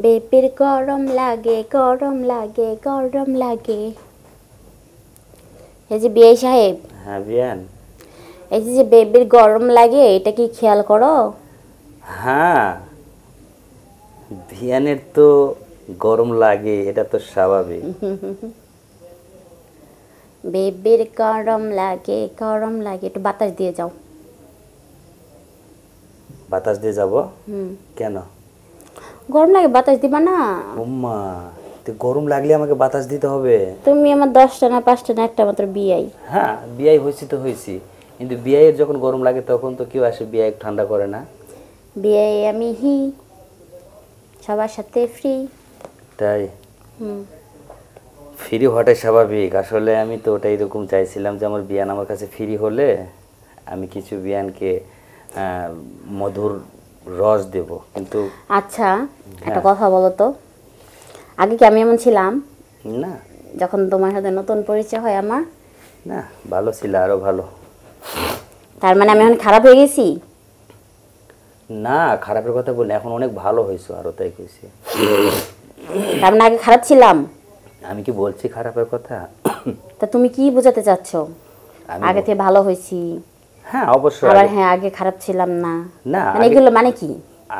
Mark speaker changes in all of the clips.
Speaker 1: বেবির গরম লাগে গরম লাগে গরম লাগে। এই যে বিআই সাহেব,
Speaker 2: হ্যাঁ বিয়ান,
Speaker 1: এই যে বেবির গরম লাগে এটা কি খেয়াল করো?
Speaker 2: হ্যাঁ বিয়ানের তো গরম লাগে, এটা তো স্বাভাবিক।
Speaker 1: বেবির গরম লাগে, একটু বাতাস দিয়ে যাও।
Speaker 2: বাতাস দিয়ে যাব? কেন?
Speaker 1: গরম লাগে, বাতাস দিবা না?
Speaker 2: উম্মা, তো গরম লাগলে আমাকে বাতাস দিতে হবে?
Speaker 1: তুমি আমার 10টা না 5টা না একটা মাত্র বিআই।
Speaker 2: হ্যাঁ বিয়াই হয়েছি তো হয়েছি, কিন্তু বিয়াইয়ের যখন গরম লাগে তখন তো কেউ আসে বিয়াই ঠান্ডা করে না।
Speaker 1: বিআই আমি সবার সাথে ফ্রি।
Speaker 2: তাই ফ্রি হওয়াটাই স্বাভাবিক। আসলে আমি তো ওটাই এরকম চাইছিলাম যে আমার বিয়ান আমার কাছে ফ্রি হলে আমি কিছু বিয়ানকে মধুর রস দেব, কিন্তু
Speaker 1: আচ্ছা একটা কথা বলো তো, আগে কি আমি এমন ছিলাম
Speaker 2: না
Speaker 1: যখন তোমার সাথে নতুন পরিচয় হয় আমার?
Speaker 2: না, ভালো ছিল, আরো ভালো।
Speaker 1: তার মানে আমি এখন খারাপ হয়ে গেছি?
Speaker 2: না, খারাপের কথা বলি, এখন অনেক ভালো হয়েছো আরো, তাই কইছি।
Speaker 1: তার মানে আগে খারাপ ছিলাম?
Speaker 2: আমি কি বলছি খারাপের কথা?
Speaker 1: তা তুমি কি বোঝাতে চাচ্ছ? আগে থেকে ভালো হয়েছি?
Speaker 2: হ্যাঁ অবশ্যই।
Speaker 1: আবার হ্যাঁ আগে খারাপ ছিলাম না,
Speaker 2: না
Speaker 1: মানে এগুলো মানে কি?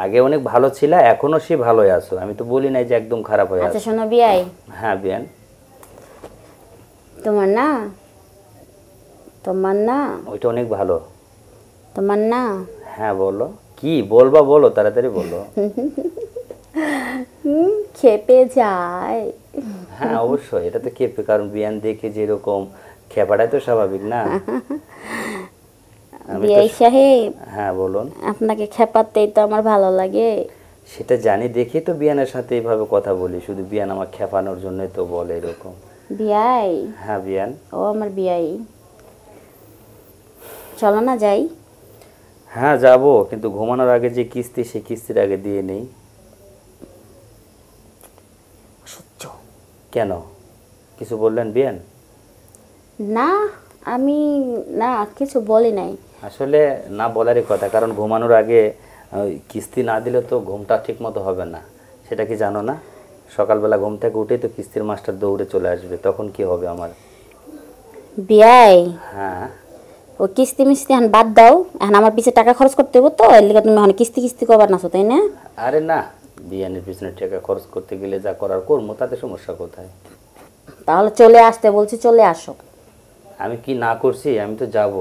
Speaker 2: আগে অনেক ভালো ছিল, এখনো সে ভালোই আছো, আমি তো বলি নাই যে একদম খারাপ হয়ে
Speaker 1: আচ্ছা
Speaker 2: আছো।
Speaker 1: শোনো বিয়াই,
Speaker 2: হ্যাঁ বিয়ান,
Speaker 1: তোমার না তোমার না
Speaker 2: ওইটা অনেক ভালো।
Speaker 1: তোমার না
Speaker 2: হ্যাঁ বলো, কি বলবা বলো, তাড়াতাড়ি বলো।
Speaker 1: খেপে যায়।
Speaker 2: হ্যাঁ অবশ্যই, এটা তো কেঁপে, কারণ বিয়ান দেখে যেরকম খেপাটাই তো স্বাভাবিক না? আমি তো
Speaker 1: বিআই সাহেব,
Speaker 2: হ্যাঁ বলুন।
Speaker 1: আপনাকে খেপাতেই তো আমার ভালো লাগে।
Speaker 2: সেটা জানি, দেখে তো বিয়ানের সাথে এইভাবে কথা বলি, শুধু বিয়ান আমার খেপানোর জন্যই তো বলে এরকম।
Speaker 1: বিআই,
Speaker 2: হ্যাঁ বিয়ান।
Speaker 1: ও আমার বিআই, চলো না যাই।
Speaker 2: হ্যাঁ যাব, কিন্তু ঘুমানোর আগে যে কিস্তি, সেই কিস্তির আগে দিয়ে নেই।
Speaker 1: সহ্য
Speaker 2: কেন, কিছু বললেন বিয়ান?
Speaker 1: না, আমি না কিছু বলি নাই।
Speaker 2: আসলে না বলারই কথা, কারণ ঘুমানোর আগে ওই কিস্তি না দিলে তো ঘুমটা ঠিক মতো হবে না, সেটা কি জানো না? সকালবেলা ঘুম থেকে উঠেই তো কিস্তির মাস্টার দৌড়ে চলে আসবে, তখন কি হবে আমার?
Speaker 1: বিআই,
Speaker 2: হ্যাঁ
Speaker 1: ও কিস্তি মিস্তি এখন বাদ দাও, এখন আমার পিছে টাকা খরচ করতে হবে তো, এর লিগে তুমি এখন কিস্তি কিস্তি করবার নাছো, তাই না?
Speaker 2: আরে না, বিয়ানের পিছনে টাকা খরচ করতে গেলে যা করার করবো, তাতে সমস্যা কোথায়?
Speaker 1: তাহলে চলে আসতে বলছি, চলে আসো।
Speaker 2: আমি কি না করছি? আমি তো যাব।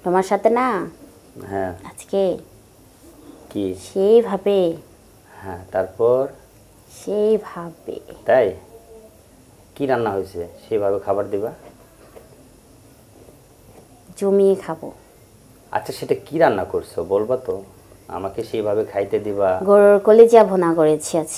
Speaker 1: তোমার সাথে না
Speaker 2: হ্যাঁ
Speaker 1: আজকে
Speaker 2: কি?
Speaker 1: সেইভাবে,
Speaker 2: হ্যাঁ তারপর?
Speaker 1: সেইভাবে
Speaker 2: তাই? কি রান্না হয়েছে সেভাবে খাবার দিবা?
Speaker 1: জমিয়ে খাবো।
Speaker 2: আচ্ছা সেটা কি রান্না করছো বলবা তো, আমাকে সেইভাবে খাইতে দিবা?
Speaker 1: গরুর কলিজা ভুনা করেছি আজকে।